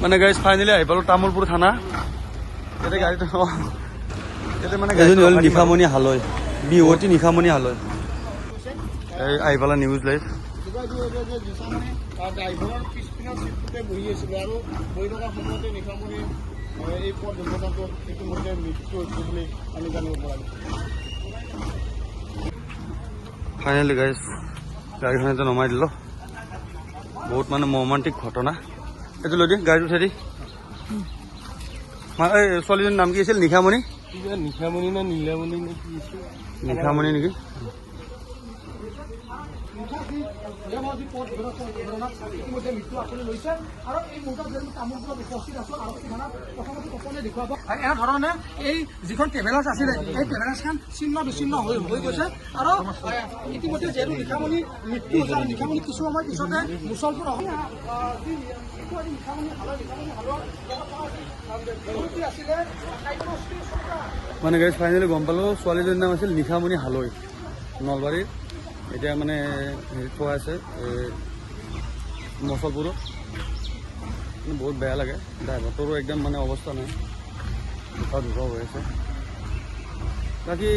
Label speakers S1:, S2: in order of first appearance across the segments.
S1: মানে guys finally আহি পালো তামোলপুৰ থানা। ইয়াতে গাড়ীটো ইয়াতে মানে এজনী হ'ল নিশামণি হালৈ, বিহুৱতী নিশামণি হালৈ। এই আহি পালা নিউজ লাইভ।
S2: ড্ৰাইভাৰৰ পিছপিনৰ চিটটোতে বহি আছিলে আৰু বহি থকা সময়তে নিশামণি এই পথ দুৰ্ঘটনাটোত ইতিমধ্যে মৃত্যু হৈছে বুলি আমি জানিব পৰা গৈছে।
S1: ফাইনেলি গাইজ গাড়ীখন এটা নমাই দিলোঁ। বহুত মানে মৰ্মান্তিক ঘটনা। এইটো লৈ দি গাড়ীটো উঠাই দি। এই ছোৱালীজনীৰ নাম কি আছিল? নিশামণি।
S2: নিশামণি না নীলামণি নে কি আছিল?
S1: নিশামণি নেকি?
S2: এনেধৰণে এই যিখন ট্ৰেভেলাৰ্ছ আছিলে এই ট্ৰেভেলাৰ্ছখন ছিন্ন বিচ্ছিন্ন হৈ গৈছে আৰু ইতিমধ্যে যিহেতু নিশামণি মৃত্যু হৈছে আৰু নিশামণি কিছু সময় পিছতে মুছলপুৰ
S1: মানে গাইজ ফাইনেলি গম পালোঁ ছোৱালীজনীৰ নাম আছিল নিশামণি হালৈ, নলবাৰীৰ। এতিয়া মানে হেৰি থোৱা আছে মুছলপুৰত। বহুত বেয়া লাগে, ড্ৰাইভাৰটোৰো একদম মানে অৱস্থা নাই, ধোকা হৈ আছে। বাকী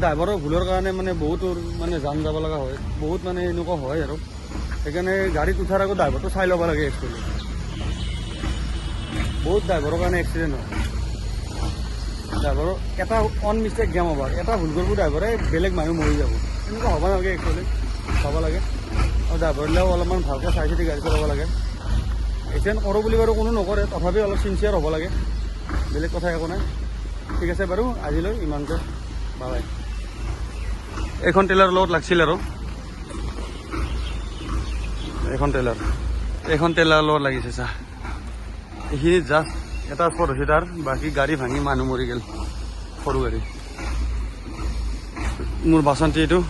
S1: ড্ৰাইভাৰৰ ভুলৰ কাৰণে মানে বহুতো মানে জান যাব লগা হয়, বহুত মানে এনেকুৱা হয় আৰু সেইকাৰণে গাড়ীত উঠাৰ আগত ড্ৰাইভাৰটো চাই ল'ব লাগে। একচুৱেলি বহুত ড্ৰাইভাৰৰ কাৰণে এক্সিডেণ্ট হয়। ড্ৰাইভাৰৰ এটা অন মিষ্টেক গেম হ'ব, এটা ভুল কৰিব ড্ৰাইভাৰে বেলেগ মানুহ মৰি যাব। এনেকুৱা হ'ব নালাগে, একচুৱেলি চাব লাগে। আৰু ড্ৰাইভাৰবিলাকেও অলপমান ভালকৈ চাই চিতি গাড়ী চলাব লাগে। এক্সিডেণ্ট কৰোঁ বুলি বাৰু কোনো নকৰে, তথাপি অলপ চিনচিয়াৰ হ'ব লাগে, বেলেগ কথা একো নাই। ঠিক আছে বাৰু, আজিলৈ ইমানতে, বাই। এইখন ট্ৰেইলাৰৰ লগত লাগিছিল আৰু এইখন ট্ৰেইলাৰৰ লগত লাগিছে চা। এইখিনি জাষ্ট এটা স্পট হৈছে তাৰ, বাকী গাড়ী ভাঙি মানুহ মৰি গ'ল, সৰু গাড়ী। মোৰ বাচন্তি এইটো।